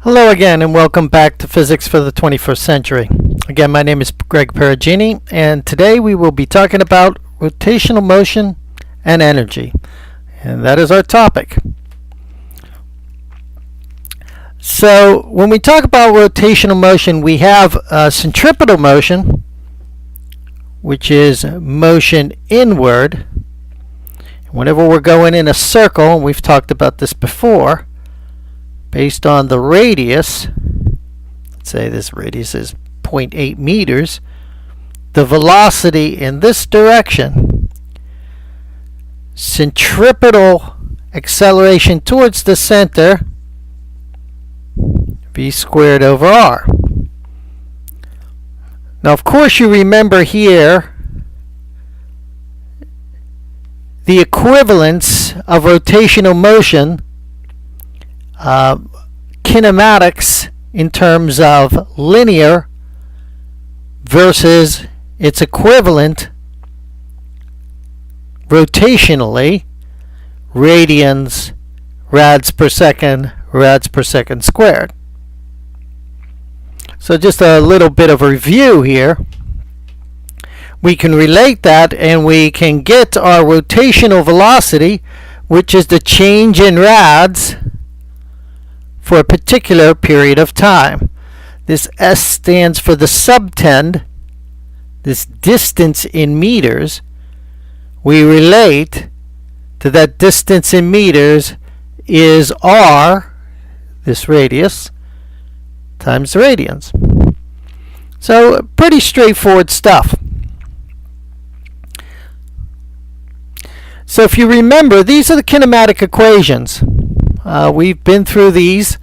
Hello again and welcome back to Physics for the 21st Century. Again, my name is Greg Perugini, and today we will be talking about rotational motion and energy. And that is our topic. So when we talk about rotational motion, we have centripetal motion, which is motion inward. Whenever we're going in a circle, and we've talked about this before, based on the radius, let's say this radius is 0.8 meters, the velocity in this direction, centripetal acceleration towards the center, v squared over r. Now, of course, you remember here the equivalence of rotational motion, kinematics in terms of linear versus its equivalent rotationally, radians, rads per second squared. So just a little bit of review here. We can relate that and we can get our rotational velocity, which is the change in rads for a particular period of time. This S stands for the subtend, this distance in meters. We relate to that distance in meters is r, this radius, times the radians. So pretty straightforward stuff. So if you remember, these are the kinematic equations. We've been through these,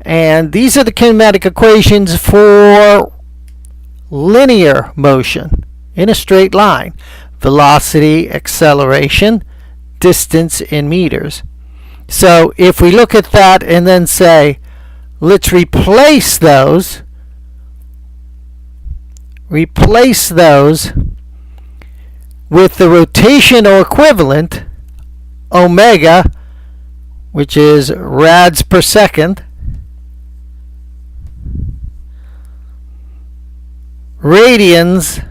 and these are the kinematic equations for linear motion in a straight line. Velocity, acceleration, distance in meters. So if we look at that and then say, let's replace those with the rotational equivalent, omega, which is rads per second, radians,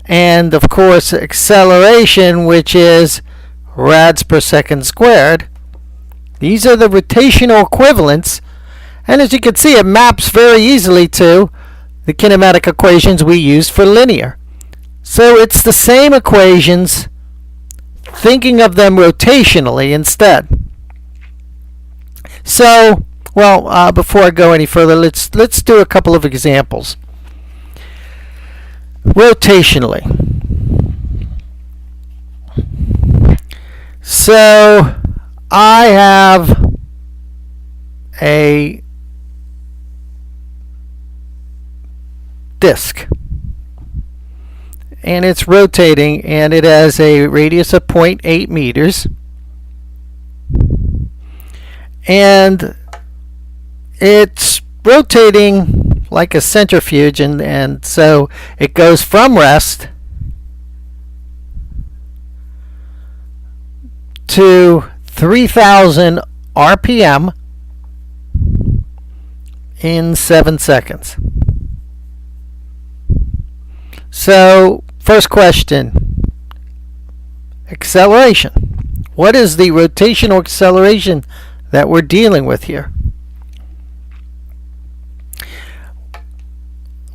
and of course acceleration, which is rads per second squared. These are the rotational equivalents, and as you can see, it maps very easily to the kinematic equations we used for linear. So it's the same equations, thinking of them rotationally instead. So, before I go any further, let's do a couple of examples. Rotationally. So I have a disk, and it's rotating, and it has a radius of 0.8 meters, and it's rotating like a centrifuge, and so it goes from rest to 3,000 RPM in 7 seconds. So, first question, acceleration. What is the rotational acceleration that we're dealing with here?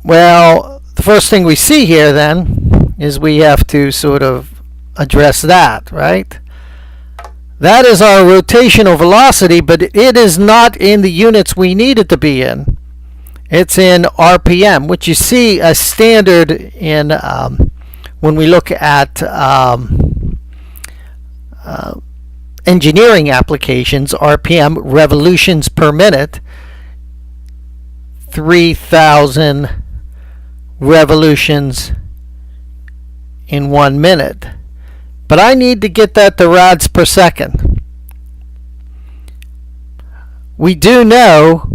Well, the first thing we see here then is we have to sort of address that, right? That is our rotational velocity, but it is not in the units we need it to be in. It's in RPM, which you see a standard in when we look at engineering applications. RPM, revolutions per minute, 3,000 revolutions in 1 minute. But I need to get that to rads per second. We do know,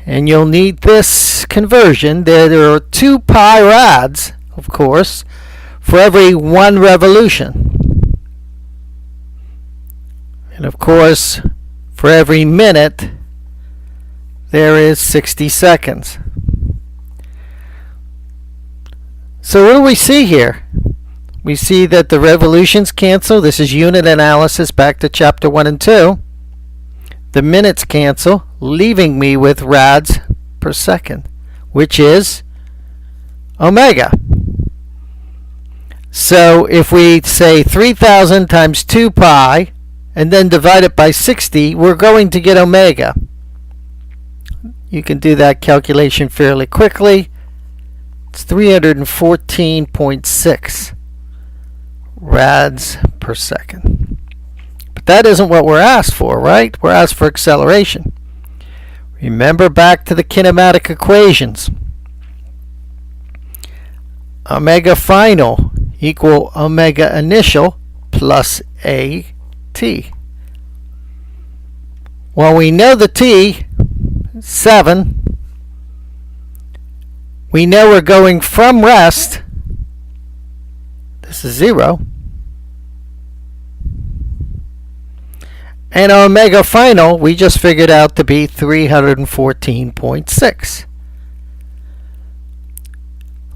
and you'll need this conversion, there are 2 pi rads, of course, for every 1 revolution. And of course, for every minute, there is 60 seconds. So what do we see here? We see that the revolutions cancel. This is unit analysis back to chapter 1 and 2. The minutes cancel, leaving me with rads per second, which is omega. So if we say 3000 times 2 pi and then divide it by 60, we're going to get omega. You can do that calculation fairly quickly. It's 314.6 rads per second. But that isn't what we're asked for, right? We're asked for acceleration. Remember back to the kinematic equations. Omega final equal omega initial plus AT. Well, we know the T, 7. We know we're going from rest. This is 0. And omega final, we just figured out to be 314.6.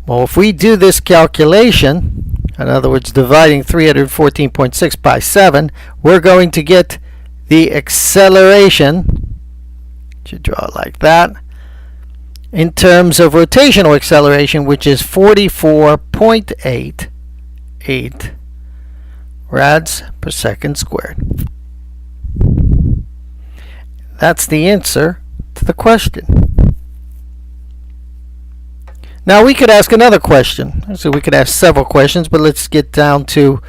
Well, if we do this calculation, in other words, dividing 314.6 by 7, we're going to get the acceleration, should draw it like that, in terms of rotational acceleration, which is 44.88 rads per second squared. That's the answer to the question. Now we could ask another question. So we could ask several questions, but let's get down to,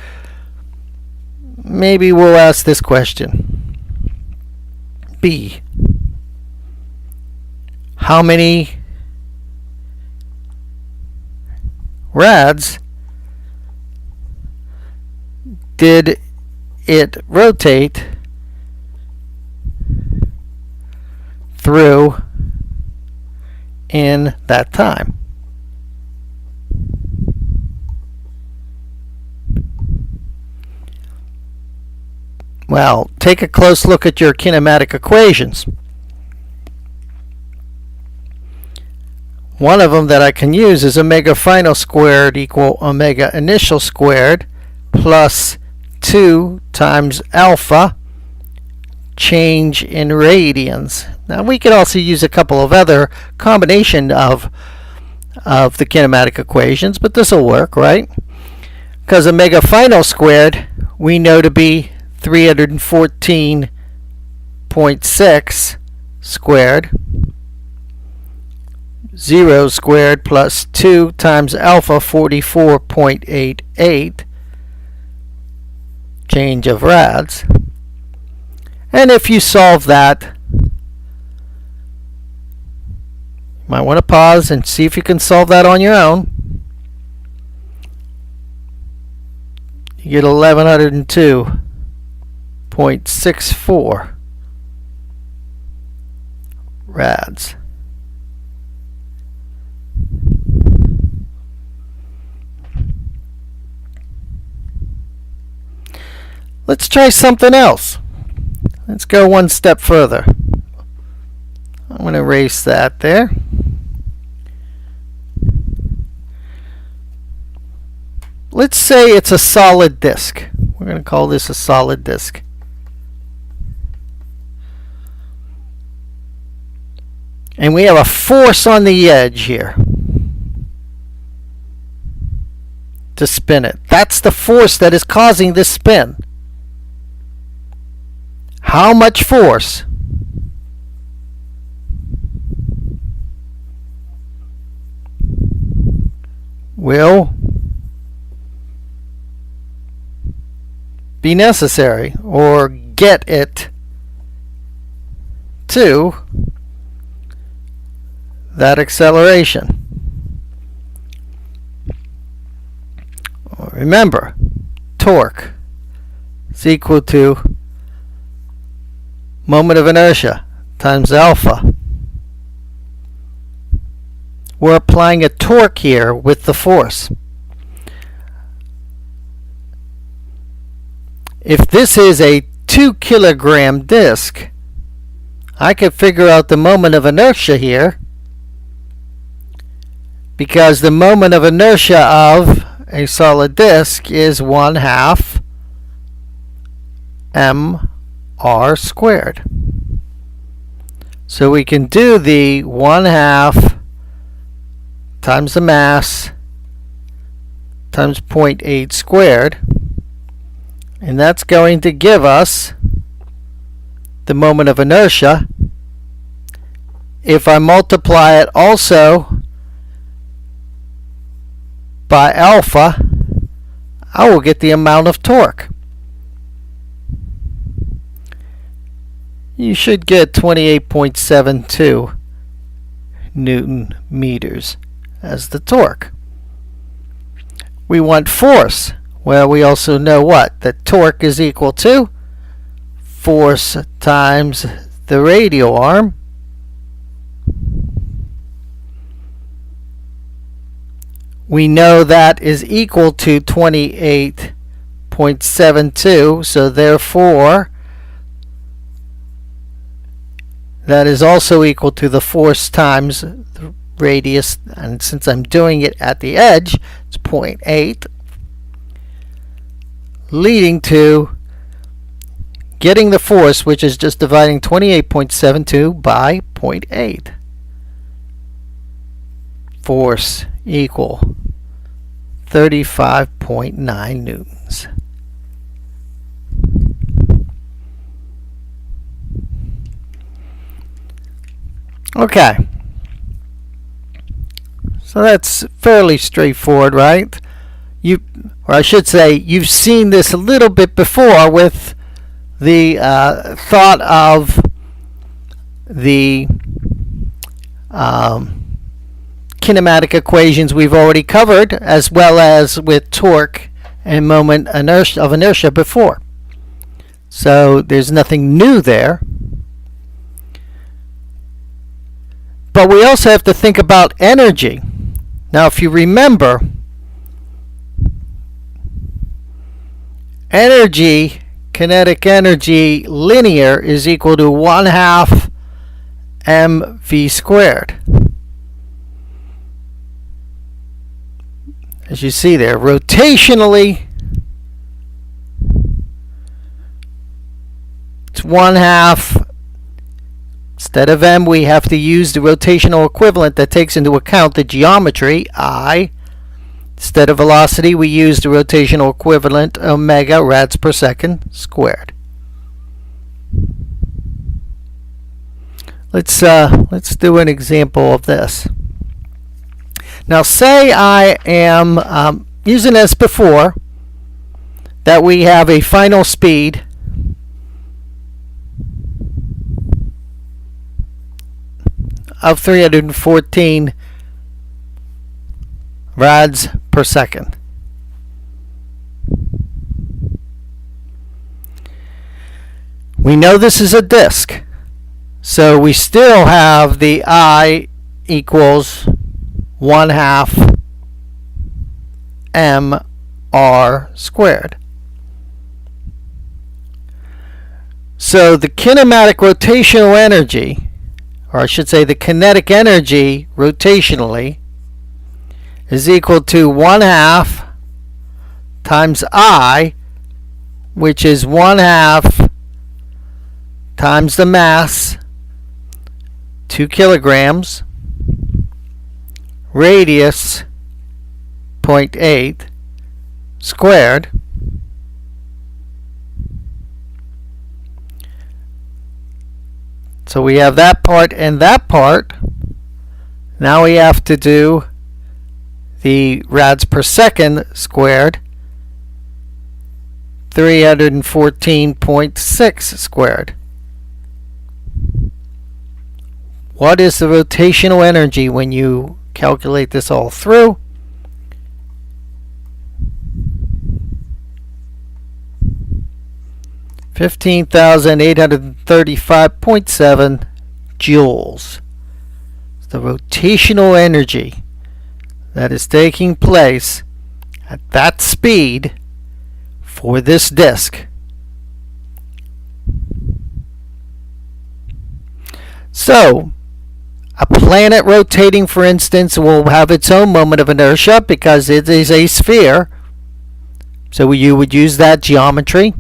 maybe we'll ask this question. B. How many rads did it rotate through in that time? Well, take a close look at your kinematic equations. One of them that I can use is omega final squared equal omega initial squared plus 2 times alpha change in radians. Now we could also use a couple of other combination of the kinematic equations, but this will work, right? Because omega final squared we know to be 314.6 squared, 0 squared plus 2 times alpha, 44.88 change of rads. And if you solve that, you might want to pause and see if you can solve that on your own. You get 1102.64 rads. Let's try something else. Let's go one step further. I'm going to erase that there. Let's say it's a solid disk. We're going to call this a solid disk. And we have a force on the edge here to spin it. That's the force that is causing this spin. How much force will be necessary or get it to that acceleration? Remember, torque is equal to moment of inertia times alpha. We're applying a torque here with the force. If this is a 2 2 kilogram disk, I could figure out the moment of inertia here, because the moment of inertia of a solid disk is 1/2 mr squared. So we can do the 1/2 times the mass times 0.8 squared, and that's going to give us the moment of inertia. If I multiply it also by alpha, I will get the amount of torque. You should get 28.72 Newton meters as the torque. We want force. Well, we also know what? That torque is equal to force times the radial arm we know that is equal to 28.72, so therefore that is also equal to the force times the radius, and since I'm doing it at the edge, it's 0.8, leading to getting the force, which is just dividing 28.72 by 0.8. Force equal 35.9 newtons. Okay, so that's fairly straightforward, right? Or I should say, you've seen this a little bit before with the thought of the kinematic equations we've already covered, as well as with torque and moment of inertia before. So there's nothing new there. But we also have to think about energy. Now, if you remember, energy, kinetic energy linear, is equal to 1/2 mv squared. As you see there, rotationally, it's 1/2. Instead of m, we have to use the rotational equivalent that takes into account the geometry, I. Instead of velocity, we use the rotational equivalent, omega rads per second squared. Let's do an example of this. Now, say I am using as before that we have a final speed of 314 rads per second. We know this is a disk, so we still have the I equals 1/2 mr squared. So the kinematic rotational energy, or I should say the kinetic energy rotationally, is equal to 1/2 times I, which is 1/2 times the mass, 2 kilograms, radius 0.8 squared, so we have that part and that part. Now we have to do the rads per second squared, 314.6 squared. What is the rotational energy when you calculate this all through? (15,835.7 joules. The rotational energy that is taking place at that speed for this disk. So, a planet rotating, for instance, will have its own moment of inertia because it is a sphere. So you would use that geometry.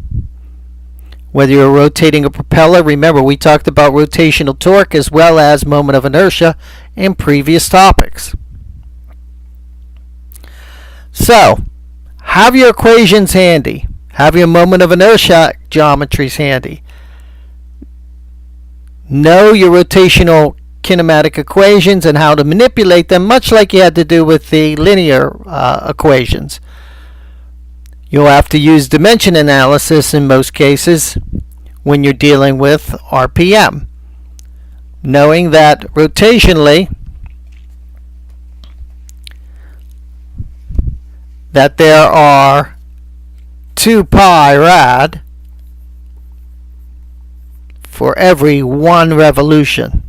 Whether you're rotating a propeller, remember we talked about rotational torque as well as moment of inertia in previous topics. So, have your equations handy. Have your moment of inertia geometries handy. Know your rotational kinematic equations and how to manipulate them, much like you had to do with the linear equations. You'll have to use dimension analysis in most cases when you're dealing with RPM, knowing that rotationally that there are 2 pi rad for every 1 revolution.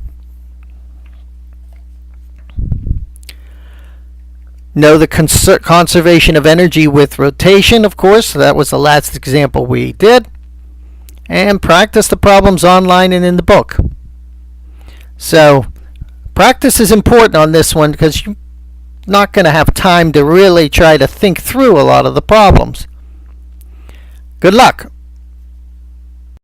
Know the conservation of energy with rotation, of course. That was the last example we did. And practice the problems online and in the book. So, practice is important on this one because you're not going to have time to really try to think through a lot of the problems. Good luck.